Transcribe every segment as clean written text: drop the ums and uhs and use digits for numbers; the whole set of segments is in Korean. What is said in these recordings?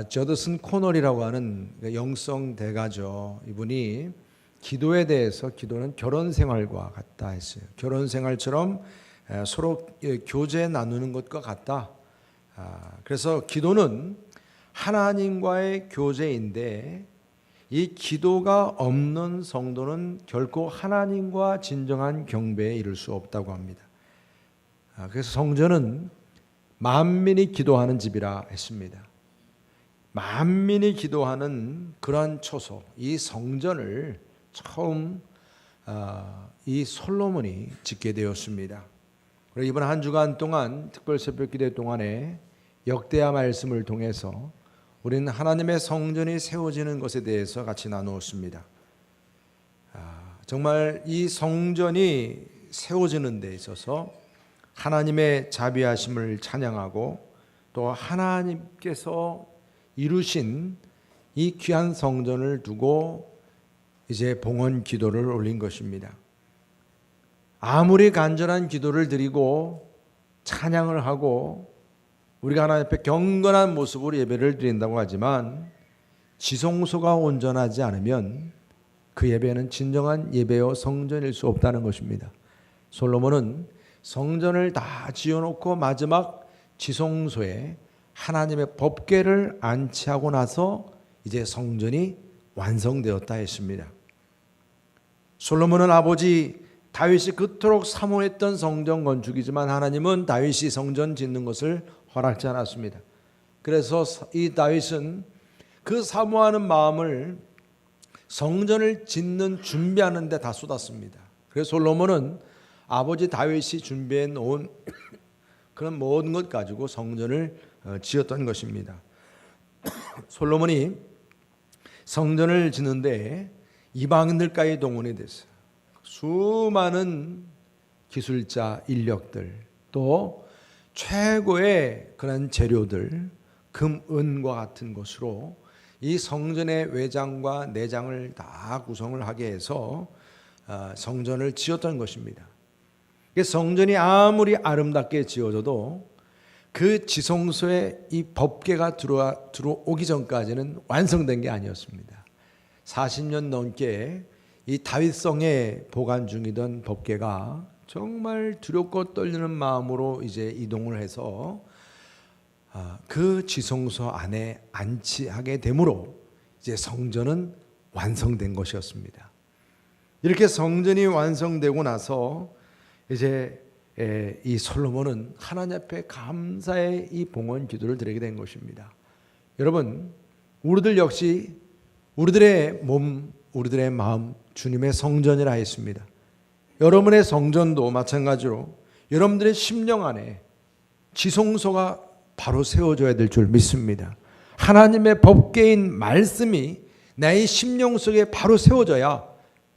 저드슨 코널이라고 하는 영성 대가죠. 이분이 기도에 대해서 기도는 결혼 생활과 같다 했어요. 결혼 생활처럼 서로 교제 나누는 것과 같다. 그래서 기도는 하나님과의 교제인데 이 기도가 없는 성도는 결코 하나님과 진정한 경배에 이를 수 없다고 합니다. 그래서 성전은 만민이 기도하는 집이라 했습니다. 만민이 기도하는 그러한 초소, 이 성전을 처음 이 솔로몬이 짓게 되었습니다. 그리고 이번 한 주간 동안 특별 새벽 기도 동안에 역대하 말씀을 통해서 우리는 하나님의 성전이 세워지는 것에 대해서 같이 나누었습니다. 정말 이 성전이 세워지는 데 있어서 하나님의 자비하심을 찬양하고 또 하나님께서 이루신 이 귀한 성전을 두고 이제 봉헌 기도를 올린 것입니다. 아무리 간절한 기도를 드리고 찬양을 하고 우리가 하나님 앞에 경건한 모습으로 예배를 드린다고 하지만 지성소가 온전하지 않으면 그 예배는 진정한 예배요 성전일 수 없다는 것입니다. 솔로몬은 성전을 다 지어놓고 마지막 지성소에 하나님의 법궤를 안치하고 나서 이제 성전이 완성되었다 했습니다. 솔로몬은 아버지 다윗이 그토록 사모했던 성전 건축이지만 하나님은 다윗이 성전 짓는 것을 허락지 않았습니다. 그래서 이 다윗은 그 사모하는 마음을 성전을 짓는 준비하는 데 다 쏟았습니다. 그래서 솔로몬은 아버지 다윗이 준비해 놓은 그런 모든 것 가지고 성전을 지었던 것입니다. 솔로몬이 성전을 짓는데 이방인들까지 동원이 됐어요. 수많은 기술자 인력들 또 최고의 그런 재료들 금, 은과 같은 것으로 이 성전의 외장과 내장을 다 구성을 하게 해서 성전을 지었던 것입니다. 성전이 아무리 아름답게 지어져도 그 지성소에 이 법궤가 들어오기 전까지는 완성된 게 아니었습니다. 40년 넘게 이 다윗성에 보관 중이던 법궤가 정말 두렵고 떨리는 마음으로 이제 이동을 해서 그 지성소 안에 안치하게 되므로 이제 성전은 완성된 것이었습니다. 이렇게 성전이 완성되고 나서 이제 이 솔로몬은 하나님 앞에 감사의 이 봉헌 기도를 드리게 된 것입니다. 여러분, 우리들 역시 우리들의 몸, 우리들의 마음 주님의 성전이라 했습니다. 여러분의 성전도 마찬가지로 여러분들의 심령 안에 지성소가 바로 세워져야 될 줄 믿습니다. 하나님의 법궤인 말씀이 나의 심령 속에 바로 세워져야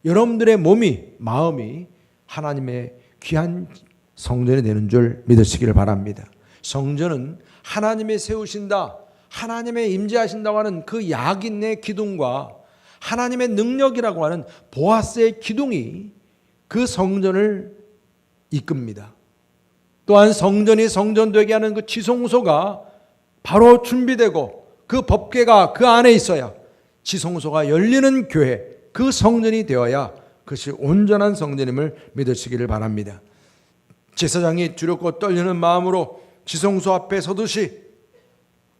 여러분들의 몸이, 마음이 하나님의 귀한 성전이 되는 줄 믿으시기를 바랍니다. 성전은 하나님이 세우신다, 하나님의 임재하신다고 하는 그 약인의 기둥과 하나님의 능력이라고 하는 보아스의 기둥이 그 성전을 이끕니다. 또한 성전이 성전되게 하는 그 지성소가 바로 준비되고 그 법궤가 그 안에 있어야 지성소가 열리는 교회, 그 성전이 되어야 그것이 온전한 성전임을 믿으시기를 바랍니다. 제사장이 두렵고 떨리는 마음으로 지성소 앞에 서듯이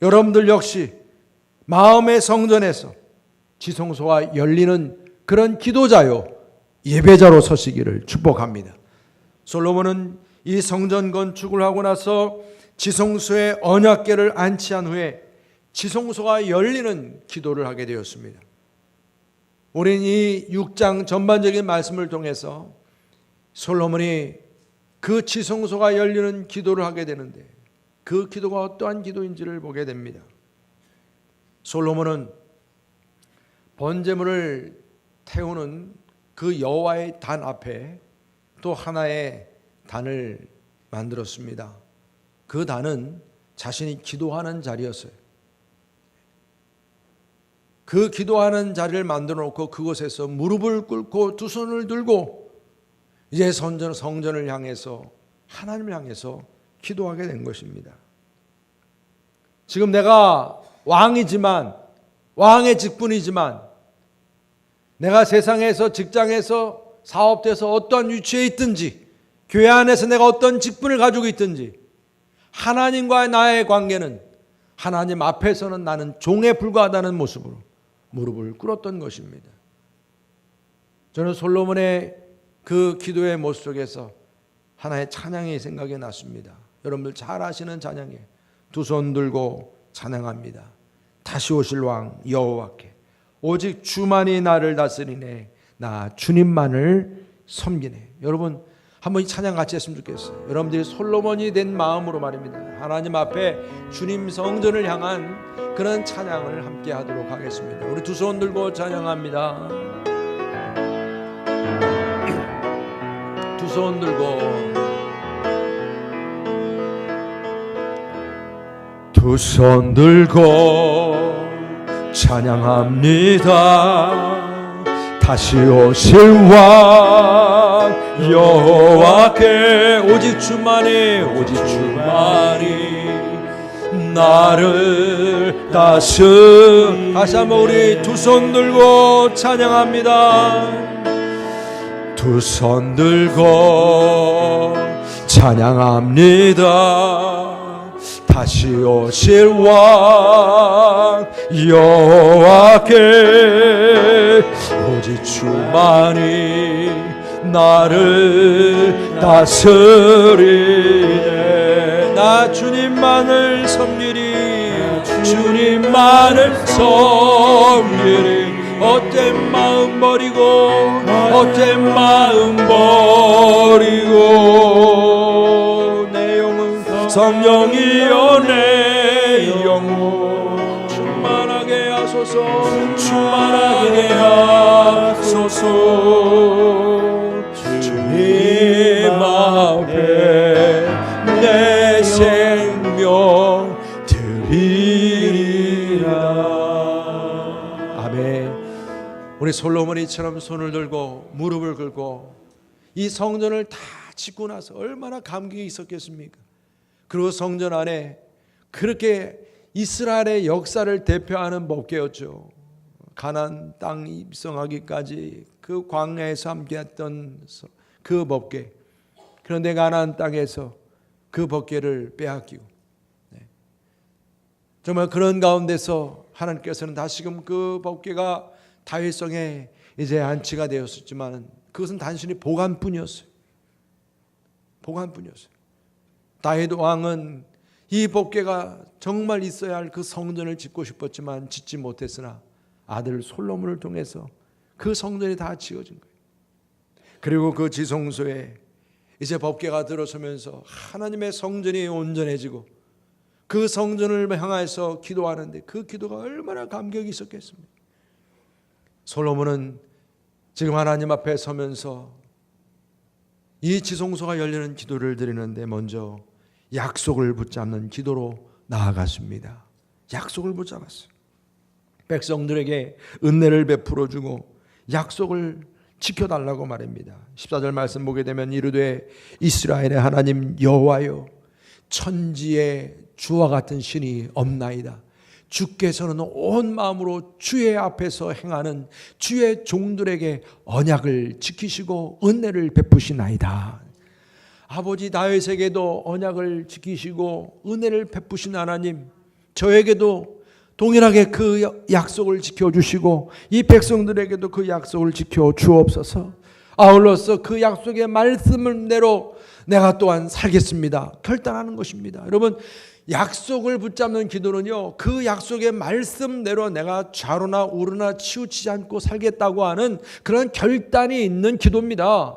여러분들 역시 마음의 성전에서 지성소가 열리는 그런 기도자요 예배자로 서시기를 축복합니다. 솔로몬은 이 성전 건축을 하고 나서 지성소에 언약궤를 안치한 후에 지성소가 열리는 기도를 하게 되었습니다. 우리는 이 6장 전반적인 말씀을 통해서 솔로몬이 그 지성소가 열리는 기도를 하게 되는데 그 기도가 어떠한 기도인지를 보게 됩니다. 솔로몬은 번제물을 태우는 그 여호와의 단 앞에 또 하나의 단을 만들었습니다. 그 단은 자신이 기도하는 자리였어요. 그 기도하는 자리를 만들어 놓고 그곳에서 무릎을 꿇고 두 손을 들고 이제 성전을 향해서 하나님을 향해서 기도하게 된 것입니다. 지금 내가 왕이지만, 왕의 직분이지만, 내가 세상에서, 직장에서, 사업돼서 어떠한 위치에 있든지, 교회 안에서 내가 어떤 직분을 가지고 있든지, 하나님과의 나의 관계는 하나님 앞에서는 나는 종에 불과하다는 모습으로 무릎을 꿇었던 것입니다. 저는 솔로몬의 그 기도의 모습 속에서 하나의 찬양이 생각이 났습니다. 여러분들 잘 아시는 찬양이에요. 두 손 들고 찬양합니다. 다시 오실 왕 여호와께 오직 주만이 나를 다스리네. 나 주님만을 섬기네. 여러분 한번 이 찬양 같이 했으면 좋겠어요. 여러분들이 솔로몬이 된 마음으로 말입니다. 하나님 앞에 주님 성전을 향한 그런 찬양을 함께 하도록 하겠습니다. 우리 두 손 들고 찬양합니다. 두 손 들고 두 손 들고 찬양합니다. 다시 오실 왕 여호와께 오직 주만이 나를 다스리. 다시 한번 우리 두 손 들고 찬양합니다. 두 손 들고 찬양합니다. 다시 오실 왕 여호와께 오직 주만이 나를 다스리네. 나 주님만을 섬기리. 주님만을 섬기리. 헛된 마음 버리고 헛된 마음 버리고 내 영은 성령이여 내 영혼 충만하게 하소서. 충만하게 하소서. 주님 앞에 내 생명 드리리라. 아멘. 우리 솔로몬이처럼 손을 들고 무릎을 꿇고 이 성전을 다 짓고 나서 얼마나 감격이 있었겠습니까? 그리고 성전 안에 그렇게 이스라엘의 역사를 대표하는 법궤였죠. 가나안 땅 입성하기까지 그 광야에서 함께했던 그 법궤. 그런데 가나안 땅에서 그 법궤를 빼앗기고, 정말 그런 가운데서 하나님께서는 다시금 그 법궤가 다윗성에 이제 안치가 되었었지만 그것은 단순히 보관뿐이었어요. 보관뿐이었어요. 다윗 왕은 이 법궤가 정말 있어야 할 그 성전을 짓고 싶었지만 짓지 못했으나 아들 솔로몬을 통해서 그 성전이 다 지어진 거예요. 그리고 그 지성소에 이제 법궤가 들어서면서 하나님의 성전이 온전해지고 그 성전을 향해서 기도하는데 그 기도가 얼마나 감격이 있었겠습니까? 솔로몬은 지금 하나님 앞에 서면서 이 지성소가 열리는 기도를 드리는데 먼저 약속을 붙잡는 기도로 나아갔습니다. 약속을 붙잡았어요. 백성들에게 은혜를 베풀어 주고 약속을 지켜달라고 말입니다. 14절 말씀 보게 되면 이르되 이스라엘의 하나님 여호와여 천지에 주와 같은 신이 없나이다. 주께서는 온 마음으로 주의 앞에서 행하는 주의 종들에게 언약을 지키시고 은혜를 베푸시나이다. 아버지 다윗에게도 언약을 지키시고 은혜를 베푸신 하나님, 저에게도 동일하게 그 약속을 지켜주시고 이 백성들에게도 그 약속을 지켜 주옵소서. 아울러서 그 약속의 말씀대로 내가 또한 살겠습니다. 결단하는 것입니다. 여러분, 약속을 붙잡는 기도는요, 그 약속의 말씀대로 내가 좌로나 우로나 치우치지 않고 살겠다고 하는 그런 결단이 있는 기도입니다.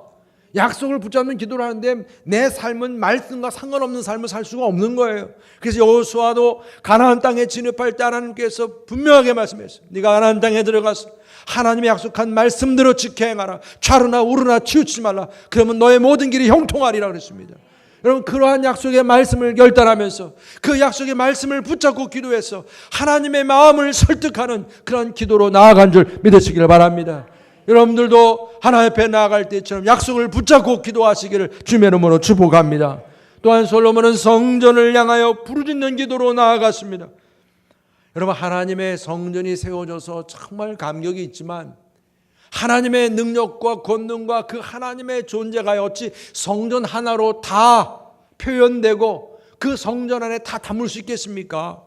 약속을 붙잡는 기도를 하는데 내 삶은 말씀과 상관없는 삶을 살 수가 없는 거예요. 그래서 여호수아도 가나안 땅에 진입할 때 하나님께서 분명하게 말씀했어요. 네가 가나안 땅에 들어가서 하나님의 약속한 말씀대로 지켜 행하라. 좌로나 우로나 치우치지 말라. 그러면 너의 모든 길이 형통하리라 그랬습니다. 여러분, 그러한 약속의 말씀을 결단하면서 그 약속의 말씀을 붙잡고 기도해서 하나님의 마음을 설득하는 그런 기도로 나아간 줄 믿으시기를 바랍니다. 여러분들도 하나님 앞에 나아갈 때처럼 약속을 붙잡고 기도하시기를 주님의 이름으로 축복합니다. 또한 솔로몬은 성전을 향하여 부르짖는 기도로 나아갔습니다. 여러분, 하나님의 성전이 세워져서 정말 감격이 있지만 하나님의 능력과 권능과 그 하나님의 존재가 어찌 성전 하나로 다 표현되고 그 성전 안에 다 담을 수 있겠습니까?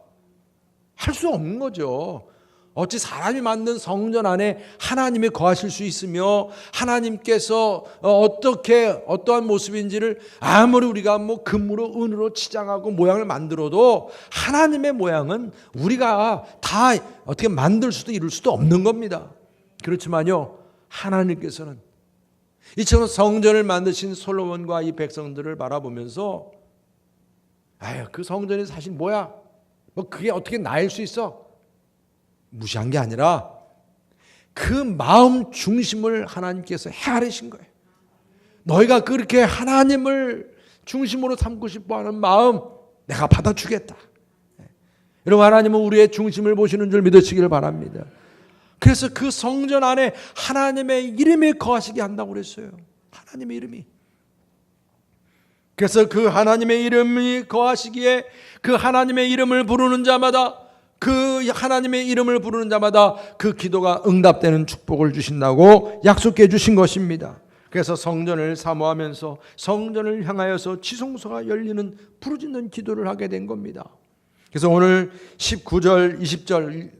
할 수 없는 거죠. 어찌 사람이 만든 성전 안에 하나님이 거하실 수 있으며 하나님께서 어떠한 모습인지를 아무리 우리가 금으로 은으로 치장하고 모양을 만들어도 하나님의 모양은 우리가 다 어떻게 만들 수도 이룰 수도 없는 겁니다. 그렇지만요, 하나님께서는 이처럼 성전을 만드신 솔로몬과 이 백성들을 바라보면서 그 성전이 사실 뭐야? 그게 어떻게 나일 수 있어? 무시한 게 아니라 그 마음 중심을 하나님께서 헤아리신 거예요. 너희가 그렇게 하나님을 중심으로 삼고 싶어하는 마음 내가 받아주겠다. 여러분, 하나님은 우리의 중심을 보시는 줄 믿으시길 바랍니다. 그래서 그 성전 안에 하나님의 이름이 거하시게 한다고 그랬어요. 하나님의 이름이. 그래서 그 하나님의 이름이 거하시기에 그 하나님의 이름을 부르는 자마다 그 하나님의 이름을 부르는 자마다 그 기도가 응답되는 축복을 주신다고 약속해 주신 것입니다. 그래서 성전을 사모하면서 성전을 향하여서 지성소가 열리는 부르짖는 기도를 하게 된 겁니다. 그래서 오늘 19절 20절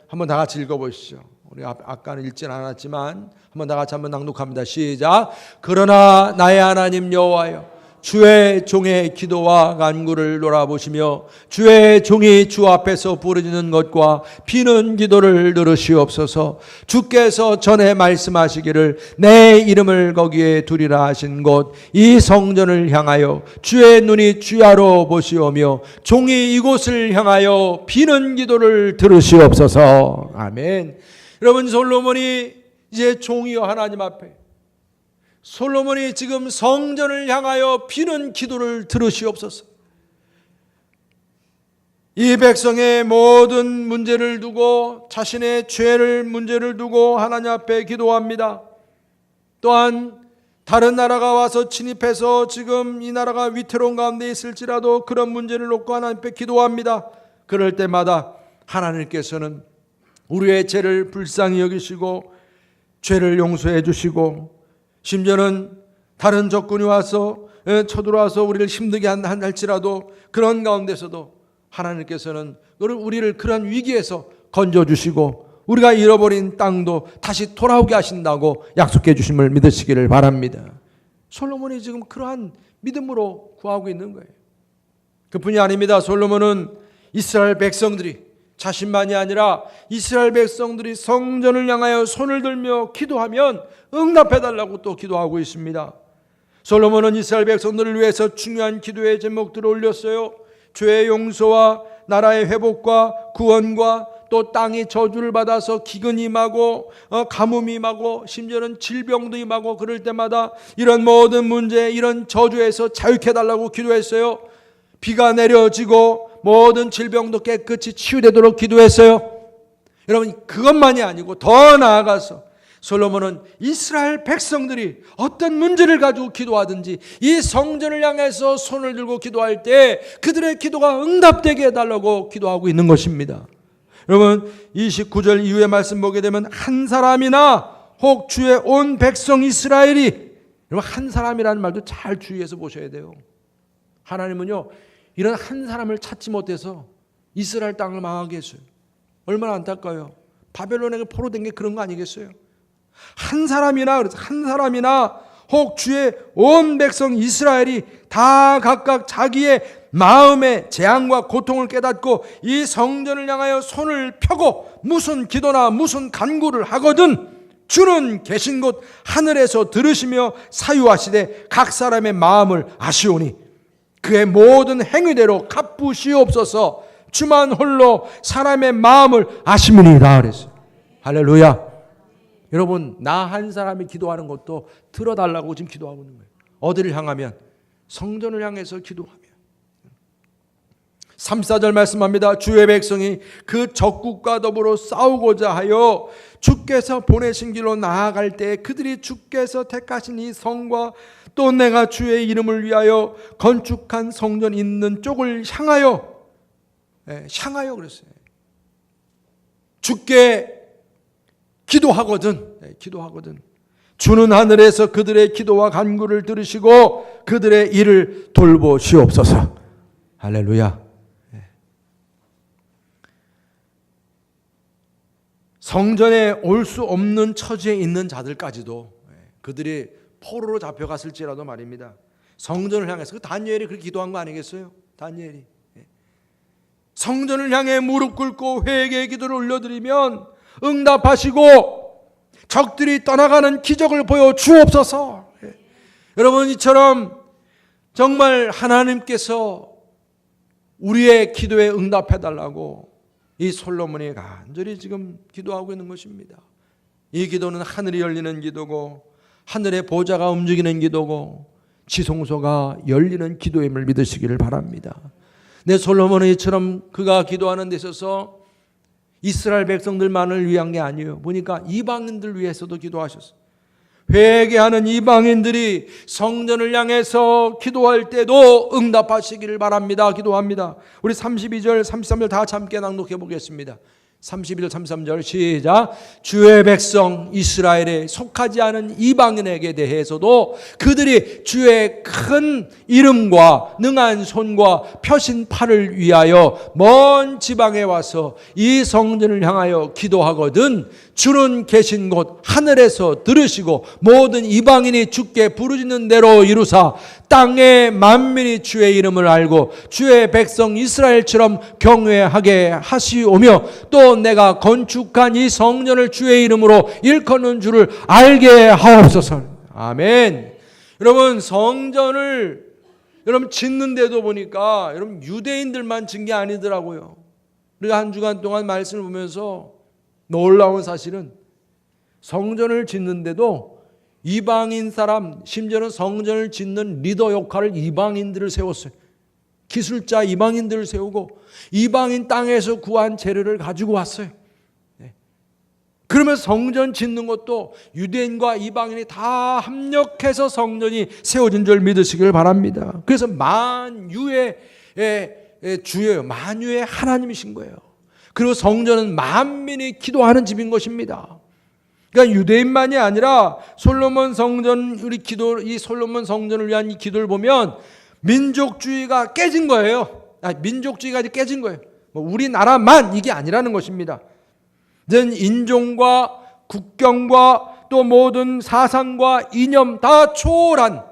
한번 다 같이 읽어보시죠. 우리 아까는 읽진 않았지만 한번 다 같이 한번 낭독합니다. 시작. 그러나 나의 하나님 여호와여, 주의 종의 기도와 간구를 돌아보시며 주의 종이 주 앞에서 부르짖는 것과 비는 기도를 들으시옵소서. 주께서 전에 말씀하시기를 내 이름을 거기에 두리라 하신 곳 이 성전을 향하여 주의 눈이 주야로 보시오며 종이 이곳을 향하여 비는 기도를 들으시옵소서. 아멘. 여러분, 솔로몬이 이제 종이요 하나님 앞에, 솔로몬이 지금 성전을 향하여 비는 기도를 들으시옵소서. 이 백성의 모든 문제를 두고, 자신의 죄를 문제를 두고 하나님 앞에 기도합니다. 또한 다른 나라가 와서 침입해서 지금 이 나라가 위태로운 가운데 있을지라도 그런 문제를 놓고 하나님 앞에 기도합니다. 그럴 때마다 하나님께서는 우리의 죄를 불쌍히 여기시고 죄를 용서해 주시고, 심지어는 다른 적군이 와서 쳐들어와서 우리를 힘들게 할지라도 그런 가운데서도 하나님께서는 우리를 그런 위기에서 건져주시고 우리가 잃어버린 땅도 다시 돌아오게 하신다고 약속해 주심을 믿으시기를 바랍니다. 솔로몬이 지금 그러한 믿음으로 구하고 있는 거예요. 그뿐이 아닙니다. 솔로몬은 이스라엘 백성들이, 자신만이 아니라 이스라엘 백성들이 성전을 향하여 손을 들며 기도하면 응답해달라고 또 기도하고 있습니다. 솔로몬은 이스라엘 백성들을 위해서 중요한 기도의 제목들을 올렸어요. 죄의 용서와 나라의 회복과 구원과 또 땅이 저주를 받아서 기근이 임하고 가뭄이 임하고 심지어는 질병도 임하고 그럴 때마다 이런 모든 문제, 이런 저주에서 자유케 해달라고 기도했어요. 비가 내려지고 모든 질병도 깨끗이 치유되도록 기도했어요. 여러분, 그것만이 아니고 더 나아가서 솔로몬은 이스라엘 백성들이 어떤 문제를 가지고 기도하든지 이 성전을 향해서 손을 들고 기도할 때 그들의 기도가 응답되게 해달라고 기도하고 있는 것입니다. 여러분, 29절 이후의 말씀 보게 되면 한 사람이나 혹 주의 온 백성 이스라엘이, 여러분, 한 사람이라는 말도 잘 주의해서 보셔야 돼요. 하나님은요, 이런 한 사람을 찾지 못해서 이스라엘 땅을 망하게 했어요. 얼마나 안타까워요. 바벨론에게 포로된 게 그런 거 아니겠어요? 한 사람이나, 그래서 한 사람이나 혹 주의 온 백성 이스라엘이 다 각각 자기의 마음의 재앙과 고통을 깨닫고 이 성전을 향하여 손을 펴고 무슨 기도나 무슨 간구를 하거든 주는 계신 곳 하늘에서 들으시며 사유하시되 각 사람의 마음을 아시오니 그의 모든 행위대로 갚으시옵소서. 주만 홀로 사람의 마음을 아심이니라 그랬어요. 할렐루야. 여러분, 나 한 사람이 기도하는 것도 들어달라고 지금 기도하고 있는 거예요. 어디를 향하면? 성전을 향해서 기도하면. 3, 4절 말씀합니다. 주의 백성이 그 적국과 더불어 싸우고자 하여 주께서 보내신 길로 나아갈 때 그들이 주께서 택하신 이 성과 또 내가 주의 이름을 위하여 건축한 성전 있는 쪽을 향하여, 향하여 그랬어요. 주께 기도하거든 주는 하늘에서 그들의 기도와 간구를 들으시고 그들의 일을 돌보시옵소서. 할렐루야. 성전에 올 수 없는 처지에 있는 자들까지도 그들이 포로로 잡혀갔을지라도 말입니다, 성전을 향해서, 그 다니엘이 그렇게 기도한 거 아니겠어요? 다니엘이 성전을 향해 무릎 꿇고 회개의 기도를 올려드리면 응답하시고 적들이 떠나가는 기적을 보여 주옵소서. 여러분, 이처럼 정말 하나님께서 우리의 기도에 응답해달라고 이 솔로몬이 간절히 지금 기도하고 있는 것입니다. 이 기도는 하늘이 열리는 기도고 하늘의 보좌가 움직이는 기도고 지성소가 열리는 기도임을 믿으시기를 바랍니다. 내 솔로몬은 이처럼 그가 기도하는 데 있어서 이스라엘 백성들만을 위한 게 아니에요. 보니까 이방인들 위해서도 기도하셨어요. 회개하는 이방인들이 성전을 향해서 기도할 때도 응답하시기를 바랍니다. 기도합니다. 우리 32절 33절 다 함께 낭독해 보겠습니다. 32절 33절 시작. 주의 백성 이스라엘에 속하지 않은 이방인에게 대해서도 그들이 주의 큰 이름과 능한 손과 펴신 팔을 위하여 먼 지방에 와서 이 성전을 향하여 기도하거든 주는 계신 곳 하늘에서 들으시고 모든 이방인이 주께 부르짖는 대로 이루사 땅의 만민이 주의 이름을 알고 주의 백성 이스라엘처럼 경외하게 하시오며 또 내가 건축한 이 성전을 주의 이름으로 일컫는 줄을 알게 하옵소서. 아멘. 여러분, 성전을 여러분 짓는데도 보니까 여러분 유대인들만 짓는 게 아니더라고요. 우리가 한 주간 동안 말씀을 보면서 놀라운 사실은 성전을 짓는데도 이방인 사람, 심지어는 성전을 짓는 리더 역할을 이방인들을 세웠어요. 기술자 이방인들을 세우고 이방인 땅에서 구한 재료를 가지고 왔어요. 그러면 성전 짓는 것도 유대인과 이방인이 다 합력해서 성전이 세워진 줄 믿으시길 바랍니다. 그래서 만유의 주예요. 만유의 하나님이신 거예요. 그리고 성전은 만민이 기도하는 집인 것입니다. 그러니까 유대인만이 아니라 솔로몬 성전, 이 솔로몬 성전을 위한 이 기도를 보면 민족주의가 깨진 거예요. 민족주의가 깨진 거예요. 우리나라만 이게 아니라는 것입니다. 전 인종과 국경과 또 모든 사상과 이념 다 초월한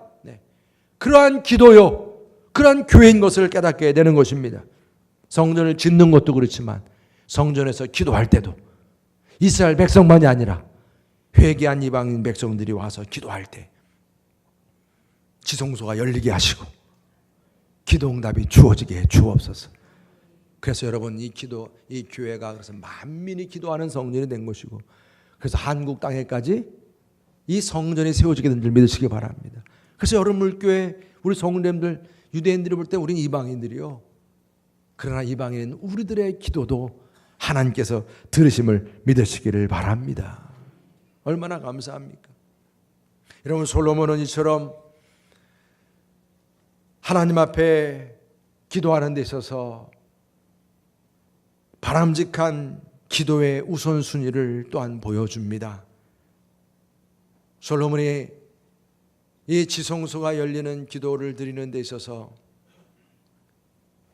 그러한 기도요, 그러한 교회인 것을 깨닫게 되는 것입니다. 성전을 짓는 것도 그렇지만 성전에서 기도할 때도 이스라엘 백성만이 아니라 회개한 이방인 백성들이 와서 기도할 때 지성소가 열리게 하시고 기도응답이 주어지게 해 주옵소서. 그래서 여러분, 이 교회가 그래서 만민이 기도하는 성전이 된 것이고, 그래서 한국 땅에까지 이 성전이 세워지게 된 줄 믿으시기 바랍니다. 그래서 여러분, 물교회 우리 성도님들, 유대인들이 볼 때 우리는 이방인들이요, 그러나 이방인은 우리들의 기도도 하나님께서 들으심을 믿으시기를 바랍니다. 얼마나 감사합니까? 여러분, 솔로몬은 이처럼 하나님 앞에 기도하는 데 있어서 바람직한 기도의 우선순위를 또한 보여줍니다. 솔로몬이 이 지성소가 열리는 기도를 드리는 데 있어서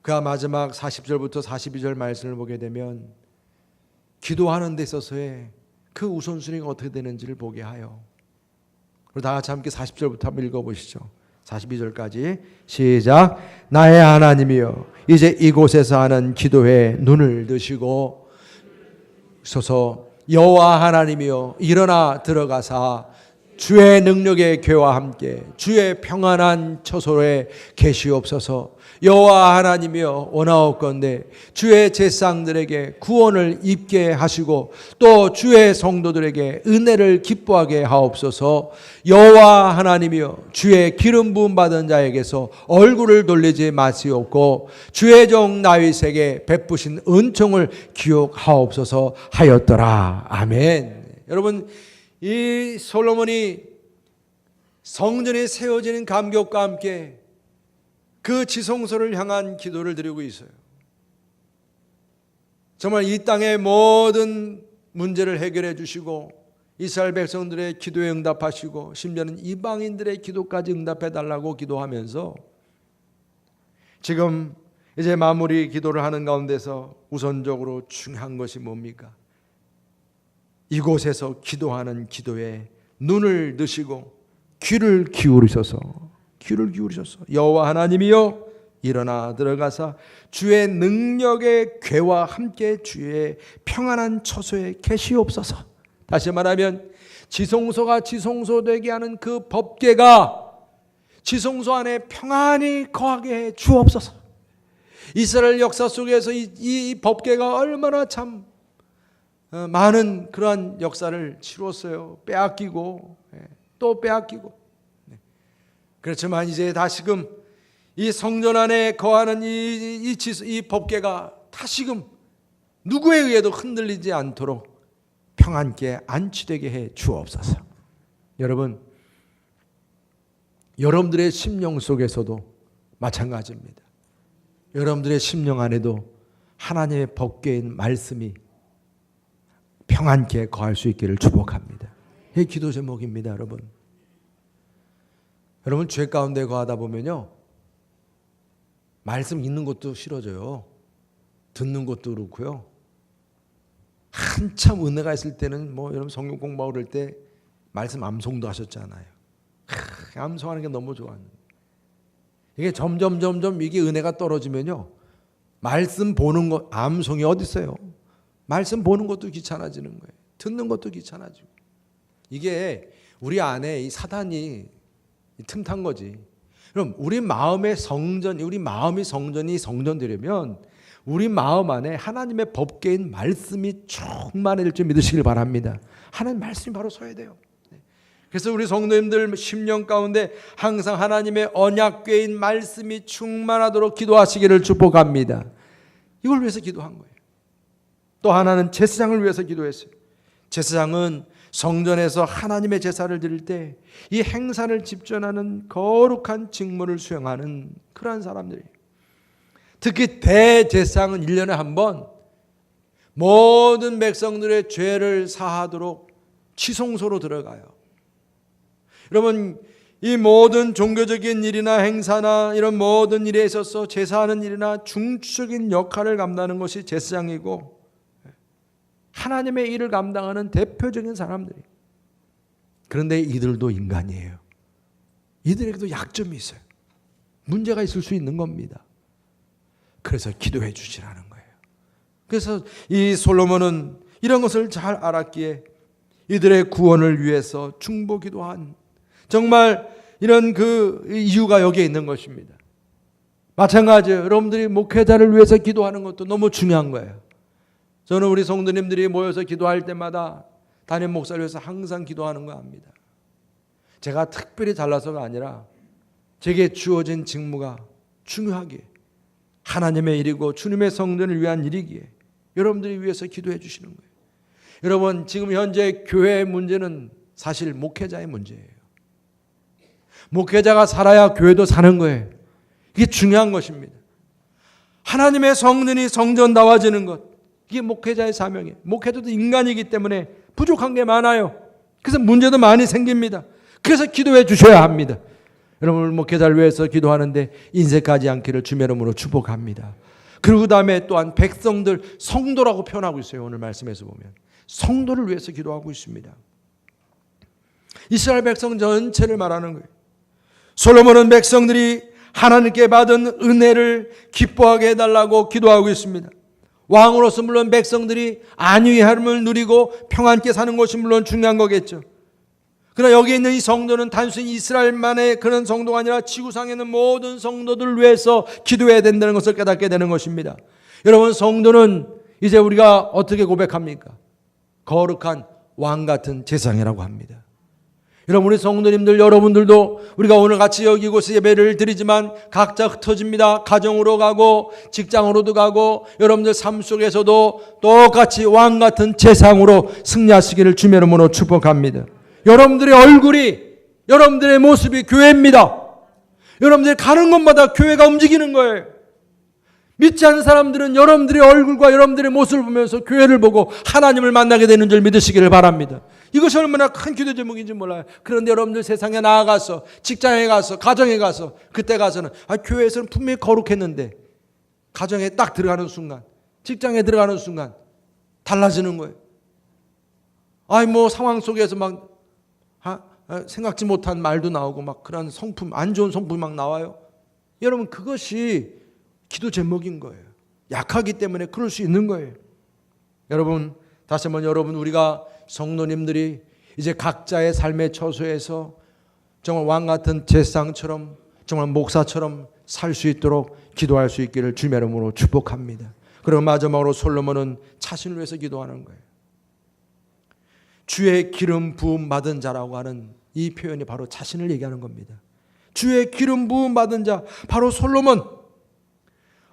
그가 마지막 40절부터 42절 말씀을 보게 되면 기도하는 데 있어서의 그 우선순위가 어떻게 되는지를 보게 하여, 그리고 다 같이 함께 40절부터 한번 읽어보시죠. 42절까지 시작. 나의 하나님이여, 이제 이곳에서 하는 기도에 눈을 드시고 소서. 여호와 하나님이여, 일어나 들어가사 주의 능력의 괴와 함께 주의 평안한 처소에 계시옵소서. 여호와 하나님이여, 원하옵건대 주의 제사장들에게 구원을 입게 하시고 또 주의 성도들에게 은혜를 기뻐하게 하옵소서. 여호와 하나님이여, 주의 기름 부음 받은 자에게서 얼굴을 돌리지 마시옵고 주의 종 다윗에게 베푸신 은총을 기억하옵소서 하였더라. 아멘. 여러분, 이 솔로몬이 성전이 세워지는 감격과 함께 그 지성소를 향한 기도를 드리고 있어요. 정말 이 땅의 모든 문제를 해결해 주시고 이스라엘 백성들의 기도에 응답하시고 심지어는 이방인들의 기도까지 응답해 달라고 기도하면서 지금 이제 마무리 기도를 하는 가운데서 우선적으로 중요한 것이 뭡니까? 이곳에서 기도하는 기도에 눈을 드시고 귀를 기울이셔서 여호와 하나님이여 일어나 들어가사 주의 능력의 궤와 함께 주의 평안한 처소에 계시옵소서. 다시 말하면 지성소가 지성소되게 하는 그 법궤가 지성소 안에 평안히 거하게 해 주옵소서. 이스라엘 역사 속에서 이 법궤가 얼마나 참 많은 그러한 역사를 치루었어요. 빼앗기고 또 빼앗기고. 그렇지만 이제 다시금 이 성전 안에 거하는 이 법궤가 다시금 누구에 의해도 흔들리지 않도록 평안께 안치되게 해 주옵소서. 여러분, 여러분들의 심령 속에서도 마찬가지입니다. 여러분들의 심령 안에도 하나님의 법궤인 말씀이 평안케 거할 수 있기를 축복합니다. 이 기도 제목입니다, 여러분. 여러분, 죄 가운데 거하다 보면요, 말씀 읽는 것도 싫어져요. 듣는 것도 그렇고요. 한참 은혜가 있을 때는 여러분 성경 공부하고 그럴 때 말씀 암송도 하셨잖아요. 암송하는 게 너무 좋았는데 이게 점점 이게 은혜가 떨어지면요, 말씀 보는 것, 암송이 어디 있어요? 말씀 보는 것도 귀찮아지는 거예요. 듣는 것도 귀찮아지고. 이게 우리 안에 이 사단이 틈탄 거지. 그럼 우리 마음의 성전, 우리 마음이 성전되려면 우리 마음 안에 하나님의 법궤인 말씀이 충만해질 줄 믿으시길 바랍니다. 하나님 말씀이 바로 서야 돼요. 그래서 우리 성도님들 심령 가운데 항상 하나님의 언약궤인 말씀이 충만하도록 기도하시기를 축복합니다. 이걸 위해서 기도한 거예요. 또 하나는 제사장을 위해서 기도했어요. 제사장은 성전에서 하나님의 제사를 드릴 때 이 행사를 집전하는 거룩한 직무를 수행하는 그러한 사람들이에요. 특히 대제사장은 1년에 한 번 모든 백성들의 죄를 사하도록 지성소로 들어가요. 여러분, 이 모든 종교적인 일이나 행사나 이런 모든 일에 있어서 제사하는 일이나 중추적인 역할을 감당하는 것이 제사장이고 하나님의 일을 감당하는 대표적인 사람들이에요. 그런데 이들도 인간이에요. 이들에게도 약점이 있어요. 문제가 있을 수 있는 겁니다. 그래서 기도해 주시라는 거예요. 그래서 이 솔로몬은 이런 것을 잘 알았기에 이들의 구원을 위해서 중보기도한 정말 이런 그 이유가 여기에 있는 것입니다. 마찬가지예요. 여러분들이 목회자를 위해서 기도하는 것도 너무 중요한 거예요. 저는 우리 성도님들이 모여서 기도할 때마다 담임 목사를 위해서 항상 기도하는 거 압니다. 제가 특별히 잘나서가 아니라 제게 주어진 직무가 중요하기에 하나님의 일이고 주님의 성전을 위한 일이기에 여러분들이 위해서 기도해 주시는 거예요. 여러분, 지금 현재 교회의 문제는 사실 목회자의 문제예요. 목회자가 살아야 교회도 사는 거예요. 이게 중요한 것입니다. 하나님의 성전이 성전다워지는 것, 이게 목회자의 사명이에요. 목회자도 인간이기 때문에 부족한 게 많아요. 그래서 문제도 많이 생깁니다. 그래서 기도해 주셔야 합니다. 여러분, 목회자를 위해서 기도하는데 인색하지 않기를 주의 이름으로 축복합니다. 그리고 다음에 또한 백성들, 성도라고 표현하고 있어요. 오늘 말씀에서 보면 성도를 위해서 기도하고 있습니다. 이스라엘 백성 전체를 말하는 거예요. 솔로몬은 백성들이 하나님께 받은 은혜를 기뻐하게 해달라고 기도하고 있습니다. 왕으로서 물론 백성들이 안위의 삶을 누리고 평안케 사는 것이 물론 중요한 거겠죠. 그러나 여기 있는 이 성도는 단순히 이스라엘만의 그런 성도가 아니라 지구상에 있는 모든 성도들을 위해서 기도해야 된다는 것을 깨닫게 되는 것입니다. 여러분, 성도는 이제 우리가 어떻게 고백합니까? 거룩한 왕 같은 제사장이라고 합니다. 여러분, 우리 성도님들, 여러분들도 우리가 오늘 같이 여기 이곳에 예배를 드리지만 각자 흩어집니다. 가정으로 가고 직장으로도 가고 여러분들 삶 속에서도 똑같이 왕 같은 제사장으로 승리하시기를 주의 이름으로 축복합니다. 여러분들의 얼굴이, 여러분들의 모습이 교회입니다. 여러분들이 가는 곳마다 교회가 움직이는 거예요. 믿지 않는 사람들은 여러분들의 얼굴과 여러분들의 모습을 보면서 교회를 보고 하나님을 만나게 되는 줄 믿으시기를 바랍니다. 이것이 얼마나 큰 기도 제목인지 몰라요. 그런데 여러분들 세상에 나아가서 직장에 가서 가정에 가서 그때 가서는 교회에서는 분명히 거룩했는데 가정에 딱 들어가는 순간, 직장에 들어가는 순간 달라지는 거예요. 상황 속에서 막 생각지 못한 말도 나오고 막 그런 성품, 안 좋은 성품이 막 나와요. 여러분, 그것이 기도 제목인 거예요. 약하기 때문에 그럴 수 있는 거예요. 여러분, 다시 한번 우리가 성도님들이 이제 각자의 삶의 처소에서 정말 왕 같은 제사장처럼, 정말 목사처럼 살 수 있도록 기도할 수 있기를 주님의 이름으로 축복합니다. 그리고 마지막으로 솔로몬은 자신을 위해서 기도하는 거예요. 주의 기름 부음 받은 자라고 하는 이 표현이 바로 자신을 얘기하는 겁니다. 주의 기름 부음 받은 자, 바로 솔로몬.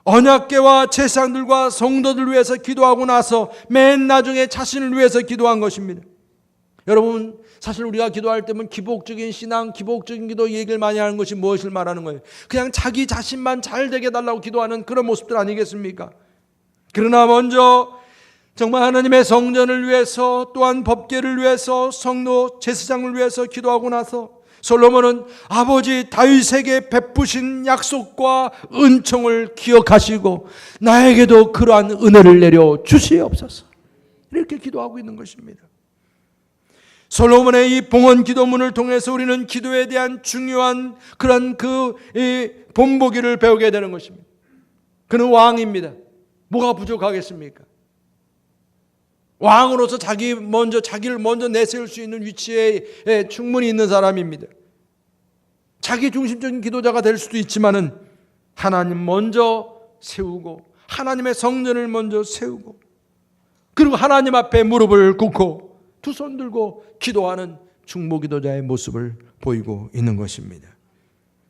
언약궤와 제사장들과 성도들 위해서 기도하고 나서 맨 나중에 자신을 위해서 기도한 것입니다. 여러분, 사실 우리가 기도할 때면 기복적인 신앙, 기복적인 기도 얘기를 많이 하는 것이 무엇을 말하는 거예요? 그냥 자기 자신만 잘 되게 해달라고 기도하는 그런 모습들 아니겠습니까? 그러나 먼저 정말 하나님의 성전을 위해서, 또한 법궤를 위해서, 성도 제사장을 위해서 기도하고 나서 솔로몬은 아버지 다윗에게 베푸신 약속과 은총을 기억하시고 나에게도 그러한 은혜를 내려 주시옵소서, 이렇게 기도하고 있는 것입니다. 솔로몬의 이 봉헌 기도문을 통해서 우리는 기도에 대한 중요한 그런 본보기를 배우게 되는 것입니다. 그는 왕입니다. 뭐가 부족하겠습니까? 왕으로서 자기를 먼저 내세울 수 있는 위치에 충분히 있는 사람입니다. 자기 중심적인 기도자가 될 수도 있지만은 하나님 먼저 세우고 하나님의 성전을 먼저 세우고 그리고 하나님 앞에 무릎을 꿇고 두 손 들고 기도하는 중보기도자의 모습을 보이고 있는 것입니다.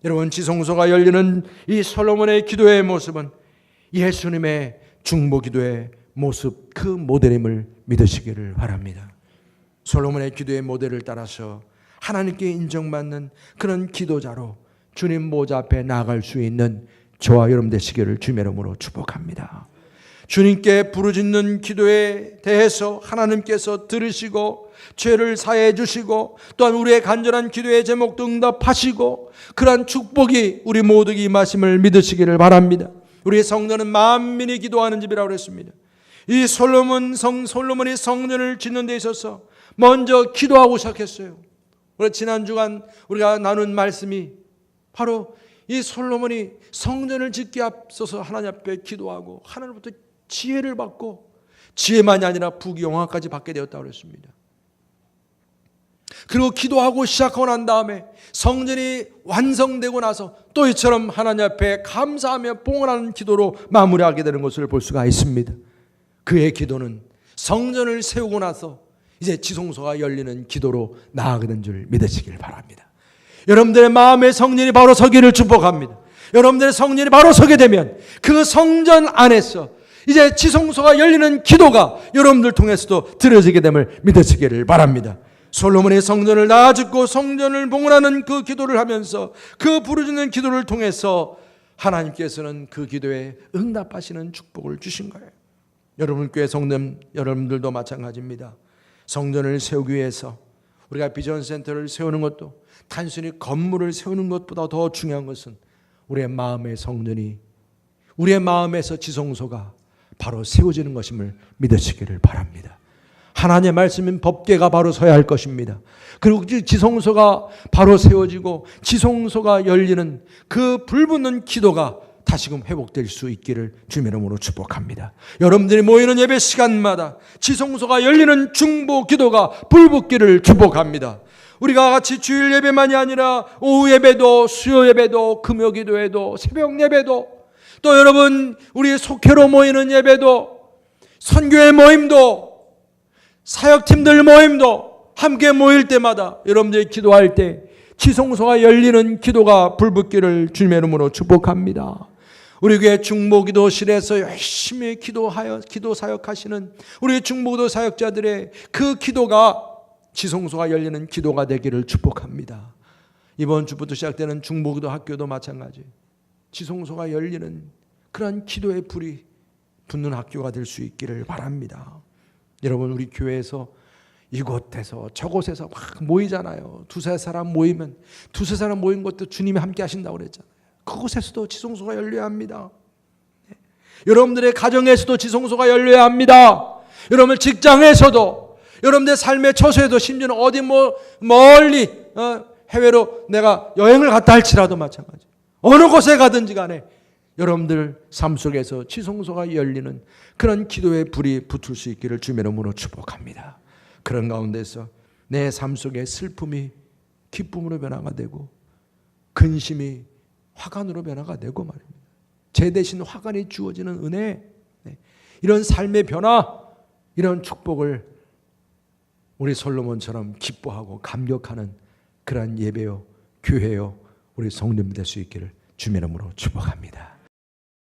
여러분, 지성소가 열리는 이 솔로몬의 기도의 모습은 예수님의 중보기도의 모습, 그 모델임을 믿으시기를 바랍니다. 솔로몬의 기도의 모델을 따라서 하나님께 인정받는 그런 기도자로 주님 보좌 앞에 나아갈 수 있는 저와 여러분 되시기를 주님의 이름으로 축복합니다. 주님께 부르짖는 기도에 대해서 하나님께서 들으시고 죄를 사해 주시고 또한 우리의 간절한 기도의 제목도 응답하시고 그러한 축복이 우리 모두에게 임하심을 믿으시기를 바랍니다. 우리의 성전은 만민이 기도하는 집이라고 그랬습니다. 이 솔로몬이 성전을 짓는 데 있어서 먼저 기도하고 시작했어요. 우리 지난 주간 우리가 나눈 말씀이 바로 이 솔로몬이 성전을 짓기에 앞서서 하나님 앞에 기도하고 하나님부터 지혜를 받고 지혜만이 아니라 부귀영화까지 받게 되었다고 그랬습니다. 그리고 기도하고 시작하고 난 다음에 성전이 완성되고 나서 또 이처럼 하나님 앞에 감사하며 봉헌하는 기도로 마무리하게 되는 것을 볼 수가 있습니다. 그의 기도는 성전을 세우고 나서 이제 지성소가 열리는 기도로 나아가게 된 줄 믿으시길 바랍니다. 여러분들의 마음의 성전이 바로 서기를 축복합니다. 여러분들의 성전이 바로 서게 되면 그 성전 안에서 이제 지성소가 열리는 기도가 여러분들 통해서도 들어지게 됨을 믿으시기를 바랍니다. 솔로몬의 성전을 낳아짓고 성전을 봉헌하는 그 기도를 하면서 그 부르짖는 기도를 통해서 하나님께서는 그 기도에 응답하시는 축복을 주신 거예요. 여러분 교회 성도 여러분들도 마찬가지입니다. 성전을 세우기 위해서 우리가 비전센터를 세우는 것도 단순히 건물을 세우는 것보다 더 중요한 것은 우리의 마음의 성전이, 우리의 마음에서 지성소가 바로 세워지는 것임을 믿으시기를 바랍니다. 하나님의 말씀인 법궤가 바로 서야 할 것입니다. 그리고 지성소가 바로 세워지고 지성소가 열리는 그 불붙는 기도가 다시금 회복될 수 있기를 주님의 이름으로 축복합니다. 여러분들이 모이는 예배 시간마다 지성소가 열리는 중보 기도가 불붙기를 축복합니다. 우리가 같이 주일 예배만이 아니라 오후 예배도, 수요 예배도, 금요 기도회도, 새벽 예배도, 또 여러분 우리 속회로 모이는 예배도, 선교회 모임도, 사역팀들 모임도 함께 모일 때마다 여러분들이 기도할 때 지성소가 열리는 기도가 불붙기를 주님의 이름으로 축복합니다. 우리 교회 중보기도실에서 열심히 기도하여 기도 사역하시는 우리 중보기도 사역자들의 그 기도가 지성소가 열리는 기도가 되기를 축복합니다. 이번 주부터 시작되는 중보기도 학교도 마찬가지. 지성소가 열리는 그런 기도의 불이 붙는 학교가 될 수 있기를 바랍니다. 여러분, 우리 교회에서 이곳에서 저곳에서 막 모이잖아요. 두세 사람 모이면 두세 사람 모인 것도 주님이 함께 하신다고 그랬잖아요. 그곳에서도 지성소가 열려야 합니다. 여러분들의 가정에서도 지성소가 열려야 합니다. 여러분 직장에서도, 여러분들의 삶의 처소에도, 심지어는 어디 멀리 해외로 내가 여행을 갔다 할지라도 마찬가지. 어느 곳에 가든지 간에 여러분들 삶 속에서 지성소가 열리는 그런 기도의 불이 붙을 수 있기를 주의 이름으로 축복합니다. 그런 가운데서 내 삶 속에 슬픔이 기쁨으로 변화가 되고 근심이 화관으로 변화가 되고 말입니다. 제 대신 화관이 주어지는 은혜, 이런 삶의 변화, 이런 축복을 우리 솔로몬처럼 기뻐하고 감격하는 그러한 예배요, 교회요, 우리 성도님 될 수 있기를 주의 이름으로 축복합니다.